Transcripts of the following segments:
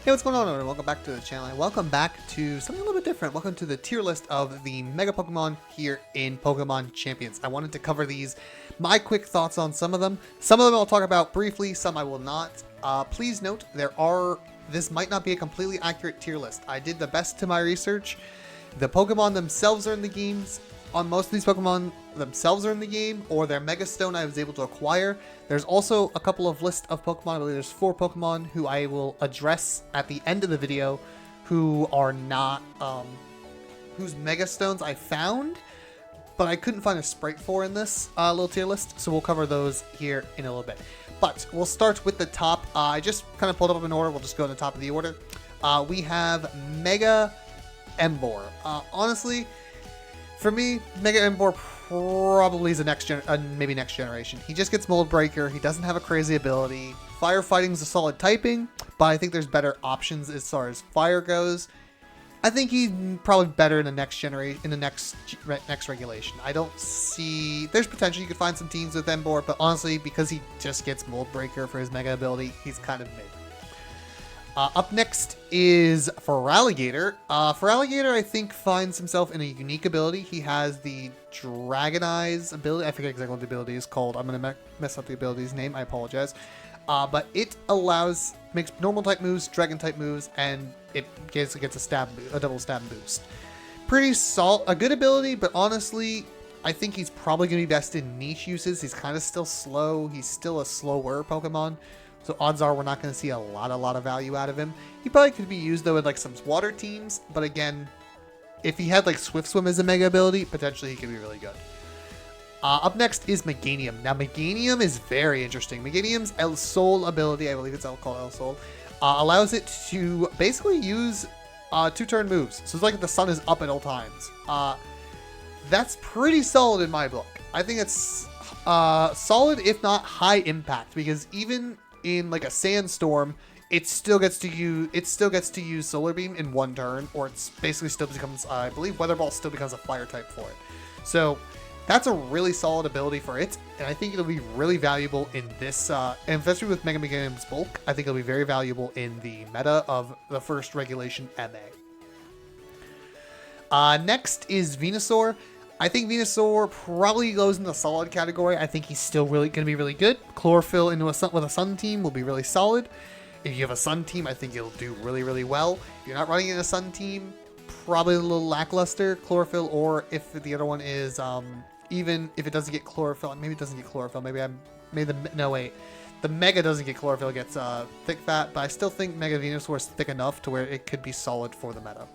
Hey, what's going on, everyone? Welcome back to the channel, and welcome back to something a little bit different. Welcome to the tier list of the Mega Pokemon here in Pokemon Champions. I wanted to cover these, my quick thoughts on some of them. Some of them I'll talk about briefly, some I will not. Please note, this might not be a completely accurate tier list. I did the best to my research. The Pokemon themselves are in the games. On most of these Pokemon themselves are in the game, or their Mega Stone I was able to acquire. There's also a couple of lists of Pokemon. I believe there's 4 Pokemon who I will address at the end of the video, who are not, whose Mega Stones I found, but I couldn't find a sprite for in this little tier list, so we'll cover those here in a little bit. But we'll start with the top. I just kind of pulled up in order. We'll just go to the top of the order. We have Mega Emboar. Honestly, for me, Mega Emboar probably is maybe next generation. He just gets Mold Breaker. He doesn't have a crazy ability. Firefighting is a solid typing, but I think there's better options as far as fire goes. I think he's probably better in the next generation, in the next regulation. I don't see. There's potential you could find some teams with Emboar, but honestly, because he just gets Mold Breaker for his Mega ability, he's kind of mid. Up next is Feraligatr. Feraligatr, I think, finds himself in a unique ability. He has the Dragon Eyes ability. I forget exactly what the ability is called. I'm going to mess up the ability's name. I apologize. But it makes normal type moves, dragon type moves, and it gets a double stab boost. Pretty solid, a good ability, but honestly, I think he's probably going to be best in niche uses. He's kind of still slow. He's still a slower Pokemon. So odds are we're not going to see a lot of value out of him. He probably could be used, though, in like some water teams. But again, if he had like Swift Swim as a Mega ability, potentially he could be really good. Up next is Meganium. Now, Meganium is very interesting. Meganium's El Sol ability, I believe it's called El Sol, allows it to basically use 2-turn moves. So it's like the sun is up at all times. That's pretty solid in my book. I think it's solid, if not high impact, because even in like a sandstorm, it still gets to use Solar Beam in 1 turn, or it's basically still becomes, I believe Weather Ball still becomes a fire type for it. So that's a really solid ability for it, and I think it'll be really valuable in this, and especially with Mega Meganium's bulk, I think it'll be very valuable in the meta of the first regulation MA. Next is Venusaur. I think Venusaur probably goes in the solid category. I think he's still really going to be really good. Chlorophyll with a Sun team will be really solid. If you have a Sun team, I think it'll do really well. If you're not running in a Sun team, probably a little lackluster. Chlorophyll, or if the other one is even if it doesn't get Chlorophyll, maybe it doesn't get Chlorophyll. The Mega doesn't get Chlorophyll, it gets Thick Fat, but I still think Mega Venusaur is thick enough to where it could be solid for the meta.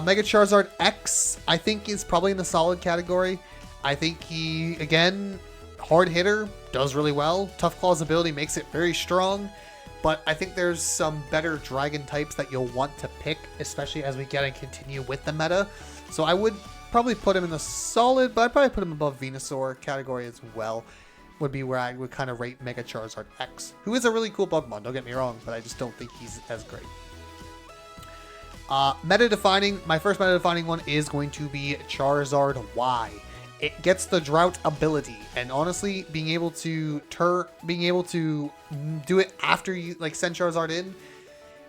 Mega Charizard X, I think, is probably in the solid category. I think he, again, hard hitter, does really well. Tough Claw's ability makes it very strong, but I think there's some better dragon types that you'll want to pick, especially as we get and continue with the meta. So I would probably put him in the solid, but I'd probably put him above Venusaur category as well, would be where I would kind of rate Mega Charizard X, who is a really cool Pokemon, don't get me wrong, but I just don't think he's as great. My first meta-defining one is going to be Charizard Y. It gets the Drought ability, and honestly, being able to do it after you send Charizard in,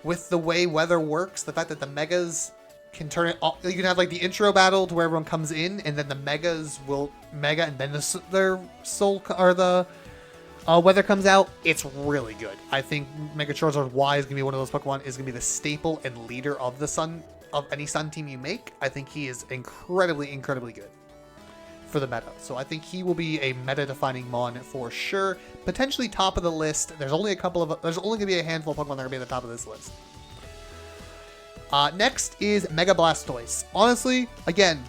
with the way weather works, the fact that the Megas can turn it off, you can have like the intro battle to where everyone comes in, and then the Megas will Mega, and then their soul or the weather comes out. It's really good. I think Mega Charizard Y is going to be one of those Pokemon, is going to be the staple and leader of the Sun, of any Sun team you make. I think he is incredibly good for the meta. So I think he will be a meta-defining Mon for sure. Potentially top of the list. There's only going to be a handful of Pokemon that are going to be at the top of this list. Next is Mega Blastoise. Honestly, again,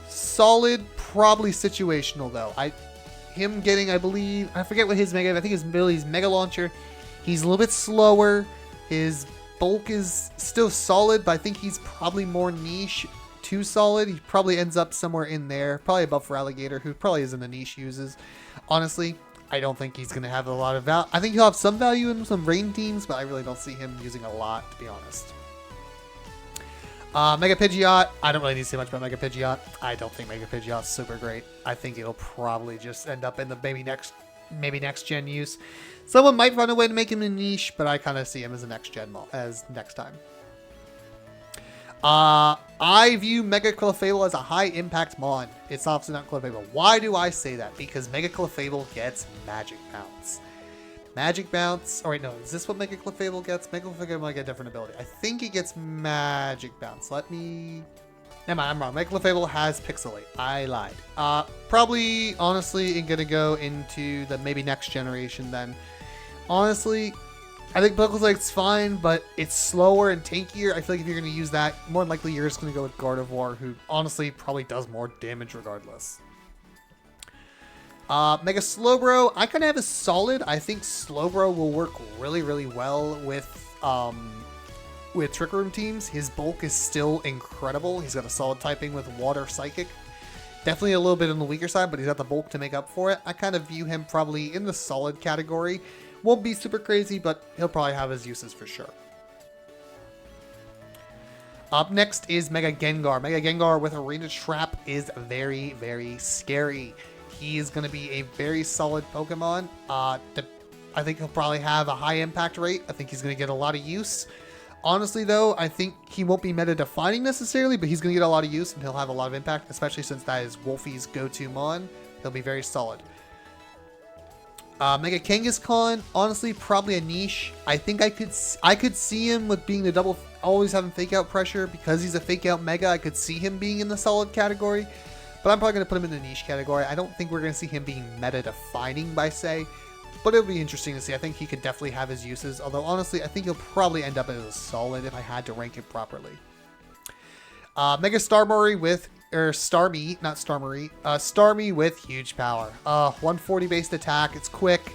solid, probably situational though. Him getting, I believe, I forget what his Mega, I think his ability is Mega Launcher. He's a little bit slower. His bulk is still solid, but I think he's probably more niche to solid. He probably ends up somewhere in there, probably above Feraligatr, who probably is in the niche uses. Honestly, I don't think he's going to have a lot of value. I think he'll have some value in some rain teams, but I really don't see him using a lot, to be honest. Mega Pidgeot, I don't really need to say much about Mega Pidgeot. I don't think Mega Pidgeot's super great. I think it'll probably just end up in the maybe maybe next gen use. Someone might find a way to make him a niche, but I kind of see him as a next gen as next time. I view Mega Clefable as a high impact mon. It's obviously not Clefable. Why do I say that? Because Mega Clefable gets Magic Bounce. Magic Bounce. Oh wait, no. Is this what Mega Clefable gets? Mega Clefable might get a different ability. I think it gets Magic Bounce. Let me... Never mind, I'm wrong. Mega Clefable has Pixelate. I lied. Probably, honestly, gonna go into the maybe next generation then. Honestly, I think Pixelate's fine, but it's slower and tankier. I feel like if you're going to use that, more than likely you're just going to go with Gardevoir, who honestly probably does more damage regardless. Mega Slowbro, I kind of have a solid. I think Slowbro will work really, really well with Trick Room teams. His bulk is still incredible. He's got a solid typing with Water Psychic. Definitely a little bit on the weaker side, but he's got the bulk to make up for it. I kind of view him probably in the solid category. Won't be super crazy, but he'll probably have his uses for sure. Up next is Mega Gengar. Mega Gengar with Arena Trap is very, very scary. He is going to be a very solid Pokemon. I think he'll probably have a high impact rate. I think he's going to get a lot of use. Honestly, though, I think he won't be meta-defining necessarily, but he's going to get a lot of use and he'll have a lot of impact, especially since that is Wolfie's go-to mon. He'll be very solid. Mega Kangaskhan, honestly, probably a niche. I think I could see him with being the double, always having fake out pressure because he's a fake out Mega. I could see him being in the solid category, but I'm probably going to put him in the niche category. I don't think we're going to see him being meta defining by say, but it'll be interesting to see. I think he could definitely have his uses. Although honestly, I think he'll probably end up as a solid if I had to rank it properly. Mega Starmie with. Starmie, not Starmie. Starmie with huge power. 140 based attack. It's quick.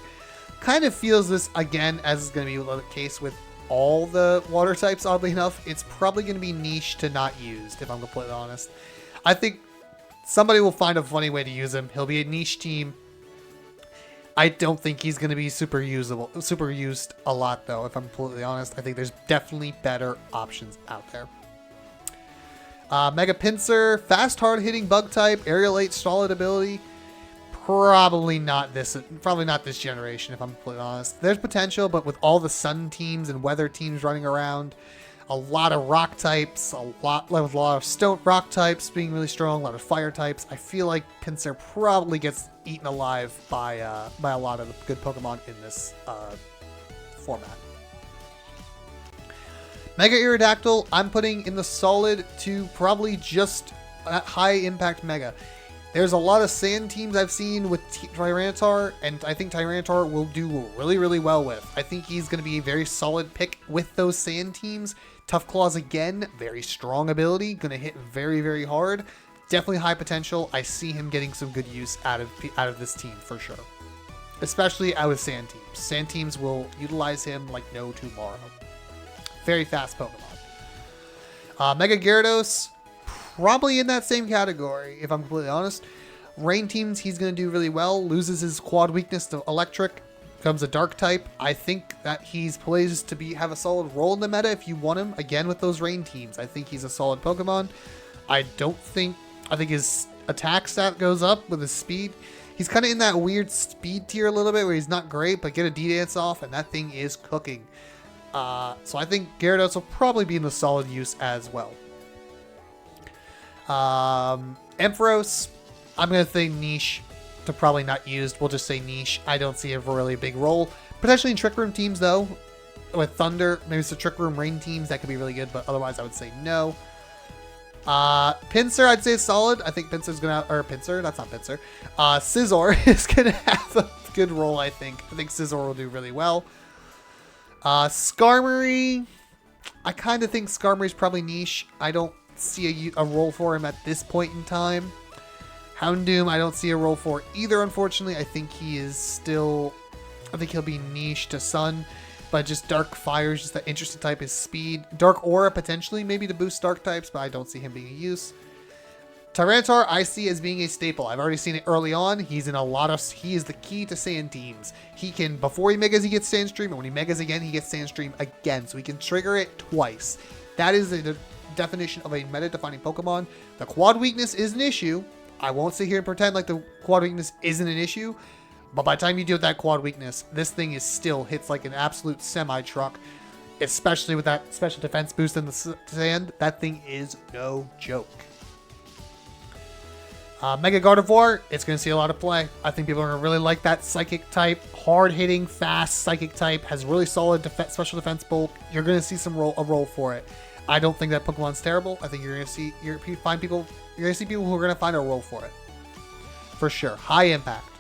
Kind of feels this again as is going to be the case with all the water types. Oddly enough, it's probably going to be niche to not used. If I'm completely honest, I think somebody will find a funny way to use him. He'll be a niche team. I don't think he's going to be super used a lot though. If I'm completely honest, I think there's definitely better options out there. Mega Pinsir, fast, hard-hitting bug type, aerial 8 solid ability. Probably not this generation, if I'm completely honest. There's potential, but with all the sun teams and weather teams running around, a lot of rock types, a lot of stone rock types being really strong, a lot of fire types. I feel like Pinsir probably gets eaten alive by a lot of the good Pokemon in this format. Mega Aerodactyl, I'm putting in the solid to probably just a high impact Mega. There's a lot of sand teams I've seen with Tyranitar, and I think Tyranitar will do really, really well with. I think he's going to be a very solid pick with those sand teams. Tough Claws again, very strong ability, going to hit very, very hard. Definitely high potential. I see him getting some good use out of this team for sure. Especially out of sand teams. Sand teams will utilize him like no tomorrow. Very fast Pokemon. Mega Gyarados, probably in that same category, if I'm completely honest. Rain teams, he's going to do really well. Loses his quad weakness to Electric. Becomes a Dark type. I think that he's poised to have a solid role in the meta if you want him. Again, with those rain teams, I think he's a solid Pokemon. I think his attack stat goes up with his speed. He's kind of in that weird speed tier a little bit where he's not great, but get a D-Dance off and that thing is cooking. So I think Gyarados will probably be in the solid use as well. Ampharos, I'm going to say niche to probably not used. We'll just say niche. I don't see a really big role. Potentially in Trick Room teams though. With Thunder, maybe some Trick Room Rain teams, that could be really good, but otherwise I would say no. Pinsir, I'd say solid. I think Pinsir's going to, or Pinsir, that's not Pinsir. Scizor is going to have a good role, I think. I think Scizor will do really well. Skarmory, I kind of think Skarmory's probably niche. I don't see a role for him at this point in time. Houndoom, I don't see a role for either, unfortunately. I think he'll be niche to Sun, but just Dark Fire is just that interesting type. His speed. Dark Aura, potentially, maybe to boost Dark types, but I don't see him being a use. Tyranitar, I see as being a staple. I've already seen it early on. He is the key to sand teams. He can, before he Megas, he gets Sandstream, and when he Megas again, he gets Sandstream again. So he can trigger it twice. That is the definition of a meta-defining Pokemon. The quad weakness is an issue. I won't sit here and pretend like the quad weakness isn't an issue, But by the time you deal with that quad weakness, this thing is still hits like an absolute semi-truck. Especially with that special defense boost in the sand. That thing is no joke. Mega Gardevoir, it's going to see a lot of play. I think people are going to really like that Psychic type. Hard-hitting, fast Psychic type. Has really solid special defense bulk. You're going to see a role for it. I don't think that Pokemon's terrible. I think you're going to see people who are going to find a role for it. For sure. High impact.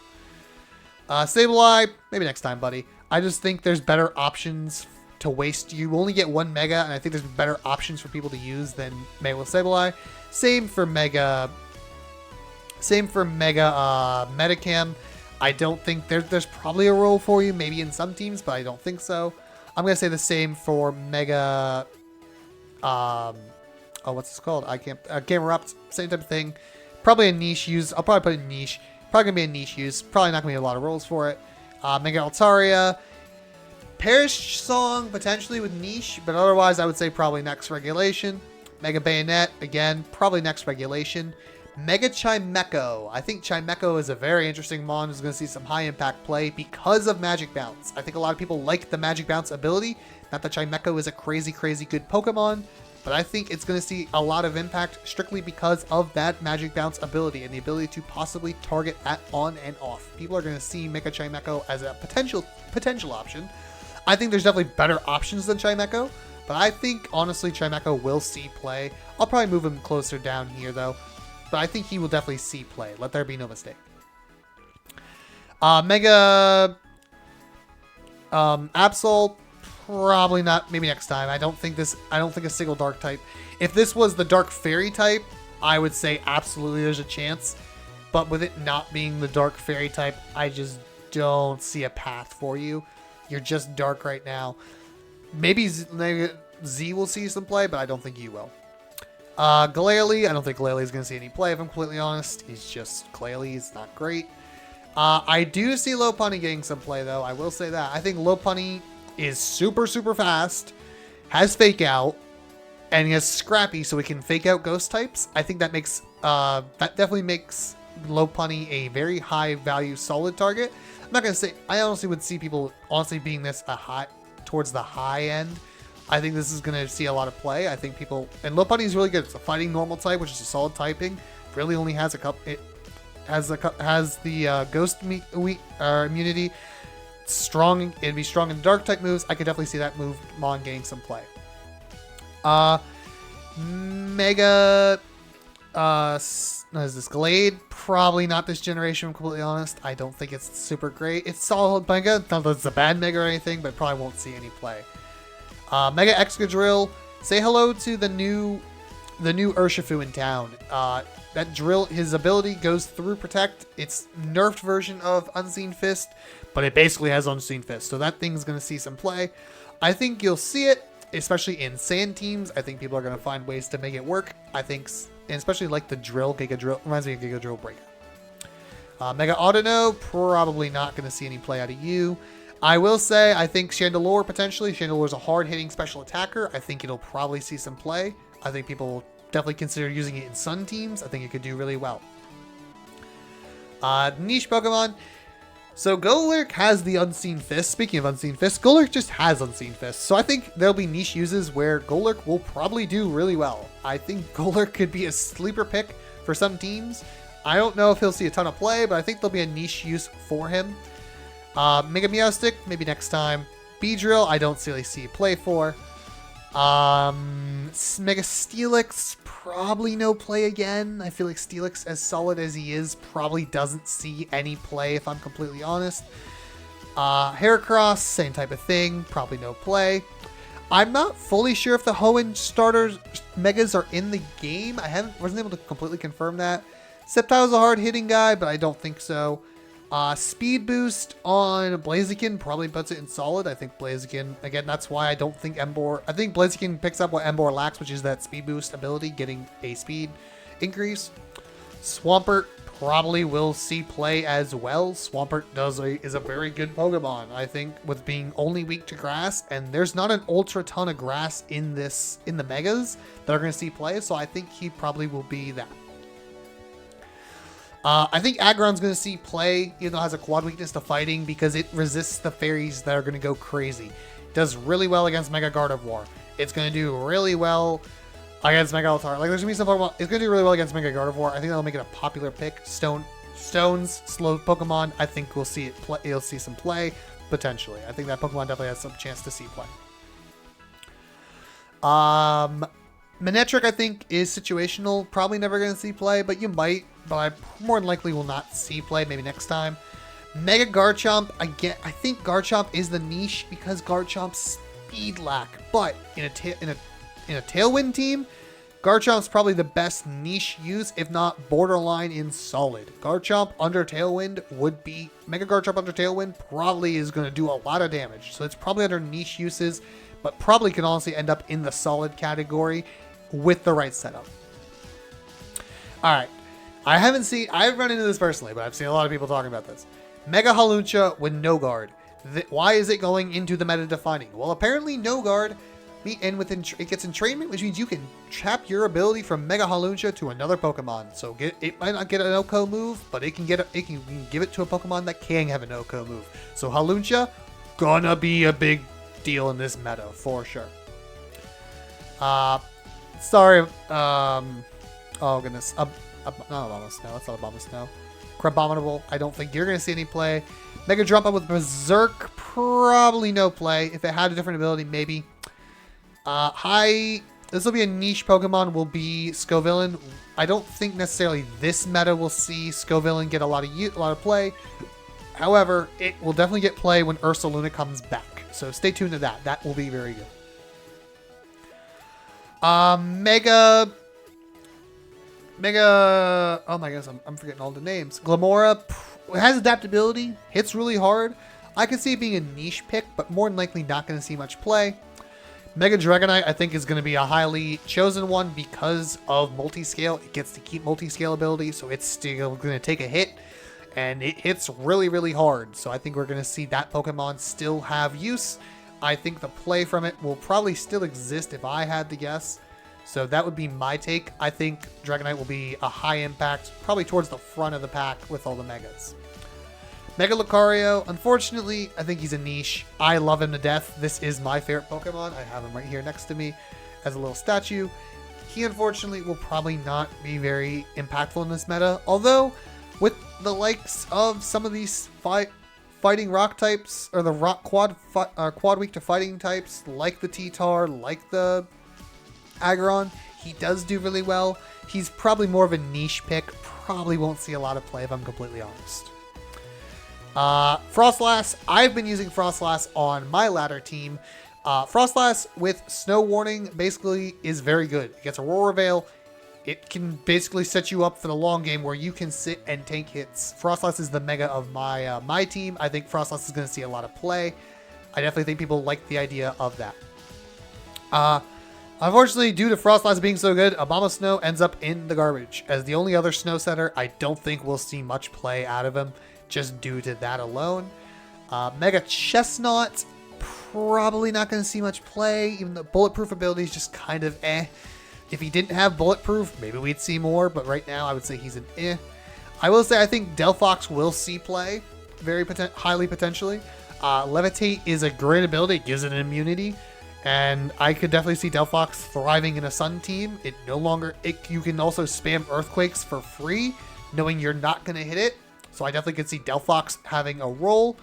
Sableye, maybe next time, buddy. I just think there's better options to waste. You only get one Mega, and I think there's better options for people to use than Mega with Sableye. Same for Mega Metacam. I don't think there's probably a role for you, maybe in some teams, but I don't think so. I'm gonna say the same for Mega. What's this called? Game Erupt, same type of thing. Probably a niche use. I'll probably put a niche. Probably gonna be a niche use. Probably not gonna be a lot of roles for it. Mega Altaria. Perish Song, potentially with niche, but otherwise I would say probably next regulation. Mega Bayonet, again, probably next regulation. Mega Chimecho. I think Chimecho is a very interesting mon who's going to see some high impact play because of Magic Bounce. I think a lot of people like the Magic Bounce ability. Not that Chimecho is a crazy, crazy good Pokemon, but I think it's going to see a lot of impact strictly because of that Magic Bounce ability and the ability to possibly target that on and off. People are going to see Mega Chimecho as a potential option. I think there's definitely better options than Chimecho, but I think, honestly, Chimecho will see play. I'll probably move him closer down here, though, but I think he will definitely see play. Let there be no mistake. Mega Absol, probably not. Maybe next time. I don't think a single Dark type. If this was the Dark Fairy type, I would say absolutely there's a chance, but with it not being the Dark Fairy type, I just don't see a path for you. You're just dark right now. Maybe Z will see some play, but I don't think you will. Glalie, I don't think Glalie is going to see any play, if I'm completely honest. He's just Glalie. He's not great. I do see Lopunny getting some play, though. I will say that. I think Lopunny is super, super fast, has Fake Out, and he has Scrappy, so he can fake out Ghost types. I think that makes that definitely makes Lopunny a very high value solid target. I'm not going to say, I honestly would see people honestly being this towards the high end. I think this is going to see a lot of play. I think people, and Lopunny is really good. It's a fighting normal type, which is a solid typing. Really only has a couple, it has the ghost immunity. Strong, it'd be strong in dark type moves. I could definitely see that move Mon getting some play. Mega, is this Glade? Probably not this generation, I'm completely honest. I don't think it's super great. It's solid Mega. Not that it's a bad Mega or anything, but probably won't see any play. Mega Excadrill. Say hello to the new Urshifu in town. That drill, his ability goes through Protect. It's nerfed version of Unseen Fist, but it basically has Unseen Fist. So that thing's going to see some play. I think you'll see it, especially in sand teams. I think people are going to find ways to make it work. I think, and especially like the drill, Giga Drill, reminds me of Giga Drill Breaker. Mega Audino, probably not going to see any play out of you. I will say, I think Chandelure potentially. Chandelure is a hard-hitting special attacker. I think it'll probably see some play. I think people will definitely consider using it in Sun teams. I think it could do really well. Niche Pokemon. So Golurk has the Unseen Fist. Speaking of Unseen Fist, Golurk just has Unseen Fist. So I think there'll be niche uses where Golurk will probably do really well. I think Golurk could be a sleeper pick for some teams. I don't know if he'll see a ton of play, but I think there'll be a niche use for him. Mega Meowstic, maybe next time. Beedrill, I don't really see a play for. Mega Steelix, probably no play again. I feel like Steelix, as solid as he is, probably doesn't see any play, if I'm completely honest. Heracross, same type of thing, probably no play. I'm not fully sure if the Hoenn starters Megas are in the game. Wasn't able to completely confirm that. Sceptile's a hard-hitting guy, but I don't think so. Speed boost on Blaziken probably puts it in solid. I think Blaziken, again, that's why I don't think Emboar, I think Blaziken picks up what Emboar lacks, which is that speed boost ability, getting a speed increase. Swampert probably will see play as well. Swampert is a very good Pokemon, I think, with being only weak to grass, and there's not an ultra ton of grass in the Megas that are going to see play, so I think he probably will be that. I think Aggron's going to see play, even though it has a quad weakness to fighting, because it resists the fairies that are going to go crazy. It does really well against Mega Gardevoir. It's going to do really well against Mega Altar. Like, there's going to be some Pokemon. It's going to do really well against Mega Gardevoir. I think that'll make it a popular pick. Stones, slow Pokemon. I think we'll see it play. You'll see some play, potentially. I think that Pokemon definitely has some chance to see play. Manectric, I think, is situational. Probably never going to see play, but you might. But I more than likely will not see play. Maybe next time. Mega Garchomp, I think Garchomp is the niche because Garchomp's speed lack. But in a Tailwind team, Garchomp's probably the best niche use, if not borderline in solid. Garchomp under Tailwind would be... Mega Garchomp under Tailwind probably is going to do a lot of damage. So it's probably under niche uses, but probably can honestly end up in the solid category with the right setup. Alright. I haven't run into this personally, but I've seen a lot of people talking about this. Mega Haluncha with no guard. Why is it going into the meta defining? Well, apparently no guard, and it gets entrainment, which means you can trap your ability from Mega Haluncha to another Pokemon. So it might not get an OHKO move, but you can give it to a Pokemon that can have an OHKO move. So Haluncha, gonna be a big deal in this meta for sure. Sorry. Oh goodness. Not Abomasnow. That's not Abomasnow. Crabominable. I don't think you're going to see any play. Mega Drumpa with Berserk. Probably no play. If it had a different ability, maybe. This will be a niche Pokemon. Will be Scovillain. I don't think necessarily this meta will see Scovillain get a lot of play. However, it will definitely get play when Ursaluna comes back. So stay tuned to that. That will be very good. Mega, oh my goodness, I'm forgetting all the names. Glamora has adaptability, hits really hard. I can see it being a niche pick, but more than likely not going to see much play. Mega Dragonite, I think, is going to be a highly chosen one because of multi-scale. It gets to keep multi-scale ability, so it's still going to take a hit, and it hits really, really hard. So I think we're going to see that Pokemon still have use. I think the play from it will probably still exist if I had to guess. So that would be my take. I think Dragonite will be a high impact, probably towards the front of the pack with all the Megas. Mega Lucario, unfortunately, I think he's a niche. I love him to death. This is my favorite Pokemon. I have him right here next to me as a little statue. He, unfortunately, will probably not be very impactful in this meta. Although, with the likes of some of these fighting rock types, or the rock quad weak to fighting types, like the T-Tar, like the Aggron, he does do really well. He's probably more of a niche pick. Probably won't see a lot of play if I'm completely honest. Frostlass. I've been using Frostlass on my ladder team. Frostlass with Snow Warning basically is very good. It gets Aurora Veil. It can basically set you up for the long game where you can sit and take hits. Frostlass is the mega of my team. I think Frostlass is going to see a lot of play. I definitely think people like the idea of that. Unfortunately, due to Frostlass being so good, Abomasnow ends up in the garbage. As the only other snow setter, I don't think we'll see much play out of him, just due to that alone. Mega Chestnut, probably not going to see much play, even though Bulletproof ability is just kind of eh. If he didn't have Bulletproof, maybe we'd see more, but right now I would say he's an eh. I will say I think Delphox will see play, very highly potentially. Levitate is a great ability, it gives it an immunity. And I could definitely see Delphox thriving in a Sun team. You can also spam Earthquakes for free, knowing you're not going to hit it. So I definitely could see Delphox having a role.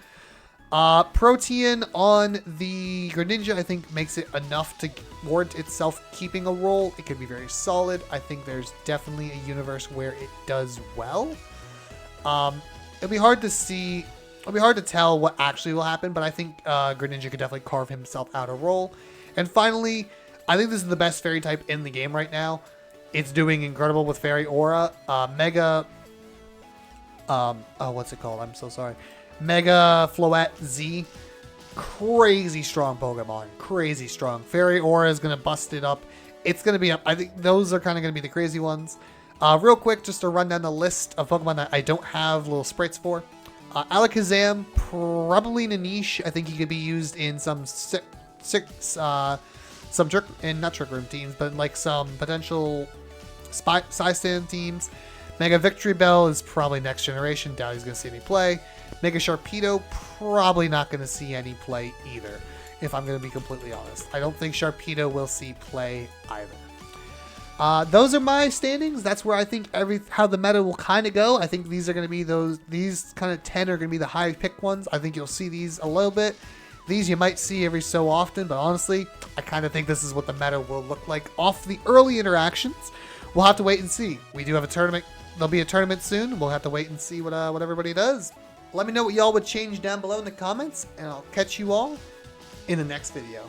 Protean on the Greninja, I think, makes it enough to warrant itself keeping a role. It could be very solid. I think there's definitely a universe where it does well. It'll be hard to see. It'll be hard to tell what actually will happen, but I think Greninja could definitely carve himself out a role. And finally, I think this is the best fairy type in the game right now. It's doing incredible with Fairy Aura. Mega... what's it called? I'm so sorry. Mega Floette Z. Crazy strong Pokemon. Crazy strong. Fairy Aura is going to bust it up. It's going to be up. I think those are kind of going to be the crazy ones. Real quick, just to run down the list of Pokemon that I don't have little sprites for. Alakazam, probably in a niche. I think he could be used in some not trick room teams, but like some potential Psy Stand teams. Mega Victory Bell is probably next generation. Doubt he's going to see any play. Mega Sharpedo, probably not going to see any play either, if I'm going to be completely honest. I don't think Sharpedo will see play either. Those are my standings. That's where I think how the meta will kind of go. I think these are going to be these kind of 10 are going to be the high pick ones. I think you'll see these a little bit. These you might see every so often, but honestly, I kind of think this is what the meta will look like off the early interactions. We'll have to wait and see. We do have a tournament. There'll be a tournament soon. We'll have to wait and see what everybody does. Let me know what y'all would change down below in the comments, and I'll catch you all in the next video.